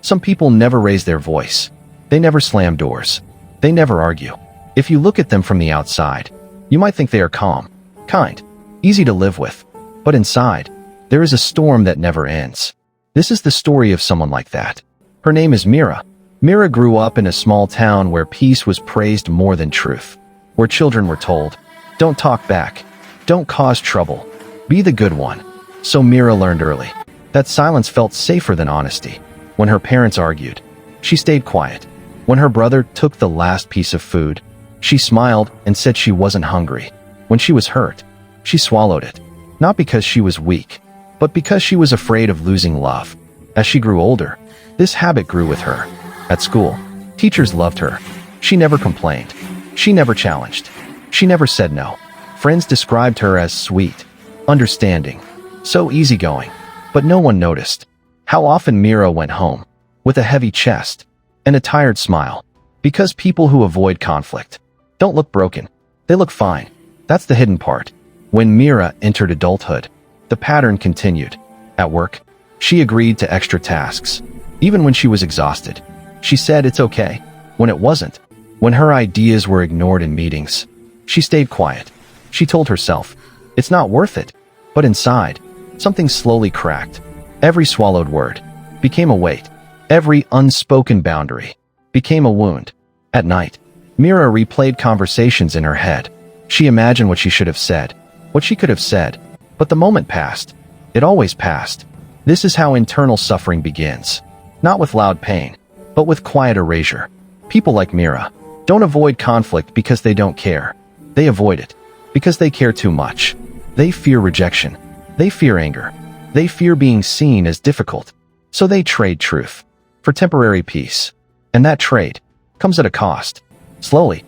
Some people never raise their voice. They never slam doors. They never argue. If you look at them from the outside, you might think they are calm, kind, easy to live with. But inside, there is a storm that never ends. This is the story of someone like that. Her name is Mira. Mira grew up in a small town where peace was praised more than truth, where children were told, "Don't talk back. Don't cause trouble. Be the good one." So Mira learned early that silence felt safer than honesty. When her parents argued, she stayed quiet. When her brother took the last piece of food, she smiled and said she wasn't hungry. When she was hurt, she swallowed it. Not because she was weak, but because she was afraid of losing love. As she grew older, this habit grew with her. At school, teachers loved her. She never complained. She never challenged. She never said no. Friends described her as sweet, understanding, so easygoing. But no one noticed how often Mira went home with a heavy chest and a tired smile. Because people who avoid conflict don't look broken. They look fine. That's the hidden part. When Mira entered adulthood, the pattern continued. At work, she agreed to extra tasks, even when she was exhausted. She said it's okay when it wasn't. When her ideas were ignored in meetings, she stayed quiet. She told herself, it's not worth it. But inside, something slowly cracked. Every swallowed word became a weight. Every unspoken boundary became a wound. At night, Mira replayed conversations in her head. She imagined what she should have said, what she could have said. But the moment passed. It always passed. This is how internal suffering begins. Not with loud pain, but with quiet erasure. People like Mira don't avoid conflict because they don't care. They avoid it because they care too much. They fear rejection. They fear anger. They fear being seen as difficult. So they trade truth for temporary peace. And that trade comes at a cost. Slowly,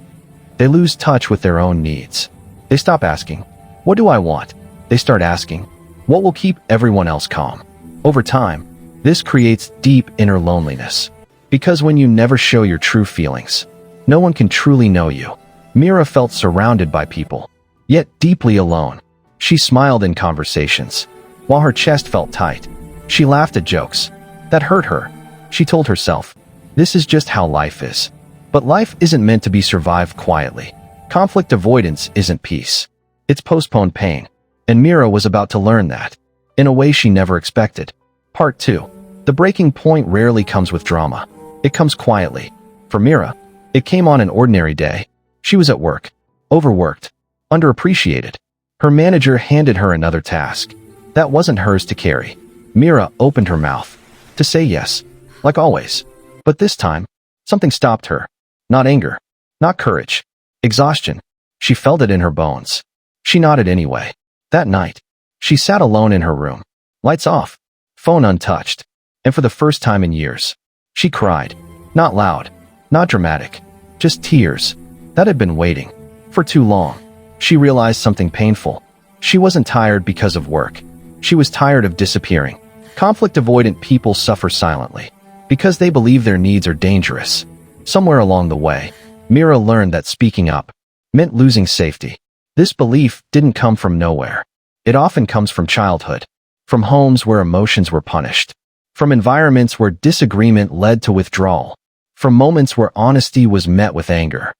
they lose touch with their own needs. They stop asking, what do I want? They start asking, what will keep everyone else calm? Over time, this creates deep inner loneliness. Because when you never show your true feelings, no one can truly know you. Mira felt surrounded by people, yet deeply alone. She smiled in conversations, while her chest felt tight. She laughed at jokes that hurt her. She told herself, this is just how life is. But life isn't meant to be survived quietly. Conflict avoidance isn't peace. It's postponed pain. And Mira was about to learn that, in a way she never expected. Part 2. The breaking point rarely comes with drama. It comes quietly. For Mira, it came on an ordinary day. She was at work, overworked, underappreciated. Her manager handed her another task that wasn't hers to carry. Mira opened her mouth to say yes, like always. But this time, something stopped her. Not anger, not courage, exhaustion. She felt it in her bones. She nodded anyway. That night, she sat alone in her room, lights off, phone untouched, and for the first time in years, she cried. Not loud, not dramatic, just tears that had been waiting for too long. She realized something painful. She wasn't tired because of work. She was tired of disappearing. Conflict-avoidant people suffer silently because they believe their needs are dangerous. Somewhere along the way, Mira learned that speaking up meant losing safety. This belief didn't come from nowhere. It often comes from childhood, from homes where emotions were punished, from environments where disagreement led to withdrawal, from moments where honesty was met with anger.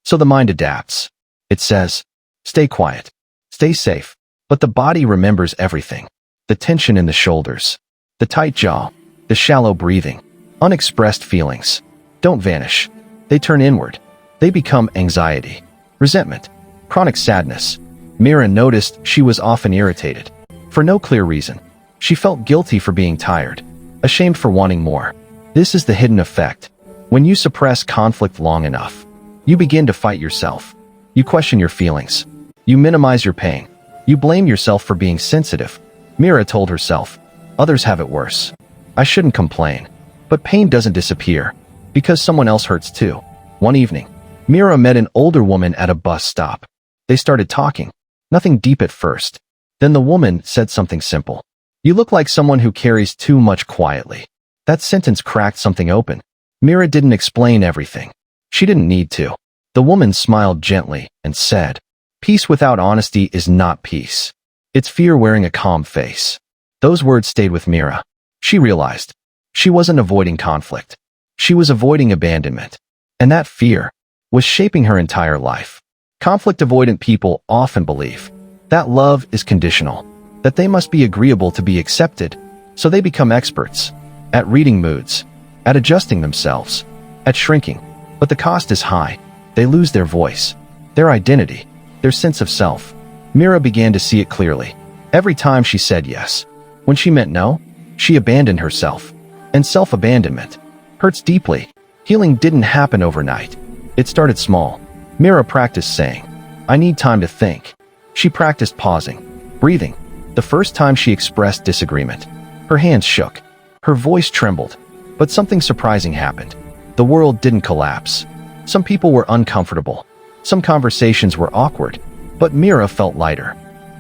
So the mind adapts. It says, stay quiet, stay safe, but the body remembers everything. The tension in the shoulders, the tight jaw, the shallow breathing, unexpressed feelings don't vanish. They turn inward. They become anxiety, resentment, chronic sadness. Mira noticed she was often irritated. For no clear reason. She felt guilty for being tired, ashamed for wanting more. This is the hidden effect. When you suppress conflict long enough, you begin to fight yourself. You question your feelings. You minimize your pain. You blame yourself for being sensitive. Mira told herself, others have it worse. I shouldn't complain. But pain doesn't disappear, because someone else hurts too. One evening, Mira met an older woman at a bus stop. They started talking. Nothing deep at first. Then the woman said something simple. You look like someone who carries too much quietly. That sentence cracked something open. Mira didn't explain everything. She didn't need to. The woman smiled gently and said, peace without honesty is not peace. It's fear wearing a calm face. Those words stayed with Mira. She realized, She wasn't avoiding conflict. She was avoiding abandonment. And that fear was shaping her entire life. Conflict-avoidant people often believe that love is conditional, that they must be agreeable to be accepted, so they become experts at reading moods, at adjusting themselves, at shrinking. But the cost is high. They lose their voice, their identity, their sense of self. Mira began to see it clearly. Every time she said yes, when she meant no, she abandoned herself. And self-abandonment hurts deeply. Healing didn't happen overnight. It started small. Mira practiced saying, "I need time to think." She practiced pausing, breathing. The first time she expressed disagreement, her hands shook. Her voice trembled. But something surprising happened. The world didn't collapse. Some people were uncomfortable. Some conversations were awkward. But Mira felt lighter.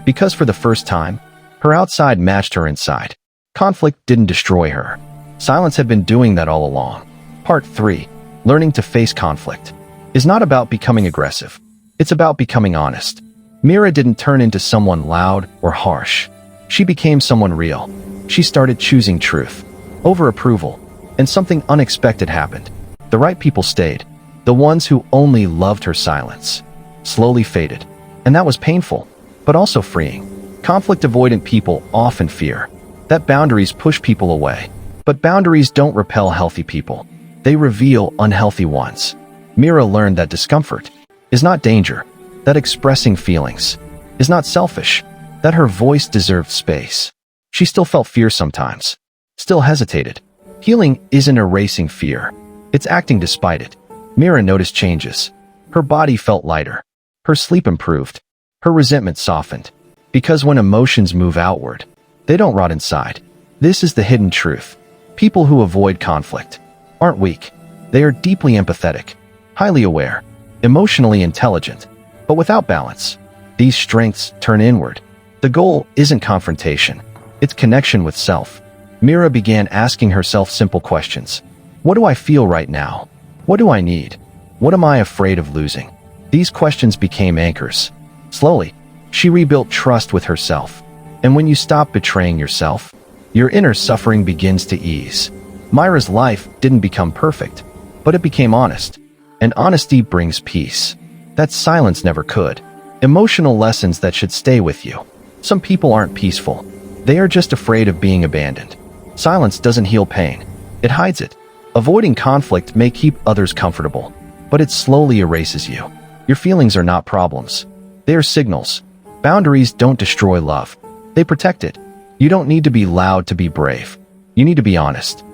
Because for the first time, her outside matched her inside. Conflict didn't destroy her. Silence had been doing that all along. Part 3. Learning to face conflict is not about becoming aggressive. It's about becoming honest. Mira didn't turn into someone loud or harsh. She became someone real. She started choosing truth over approval. And something unexpected happened. The right people stayed. The ones who only loved her silence slowly faded. And that was painful, but also freeing. Conflict-avoidant people often fear that boundaries push people away. But boundaries don't repel healthy people. They reveal unhealthy ones. Mira learned that discomfort is not danger, that expressing feelings is not selfish, that her voice deserved space. She still felt fear sometimes, still hesitated. Healing isn't erasing fear. It's acting despite it. Mira noticed changes. Her body felt lighter. Her sleep improved. Her resentment softened. Because when emotions move outward, they don't rot inside. This is the hidden truth. People who avoid conflict aren't weak. They are deeply empathetic, highly aware, emotionally intelligent. But without balance, these strengths turn inward. The goal isn't confrontation. It's connection with self. Mira began asking herself simple questions. What do I feel right now? What do I need? What am I afraid of losing? These questions became anchors. Slowly, she rebuilt trust with herself. And when you stop betraying yourself, your inner suffering begins to ease. Mira's life didn't become perfect, but it became honest. And honesty brings peace. That silence never could. Emotional lessons that should stay with you. Some people aren't peaceful. They are just afraid of being abandoned. Silence doesn't heal pain. It hides it. Avoiding conflict may keep others comfortable, but it slowly erases you. Your feelings are not problems. They are signals. Boundaries don't destroy love. They protect it. You don't need to be loud to be brave. You need to be honest.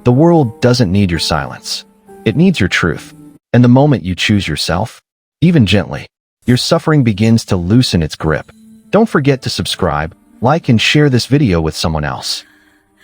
The world doesn't need your silence. It needs your truth. And the moment you choose yourself, even gently, your suffering begins to loosen its grip. Don't forget to subscribe, like, and share this video with someone else.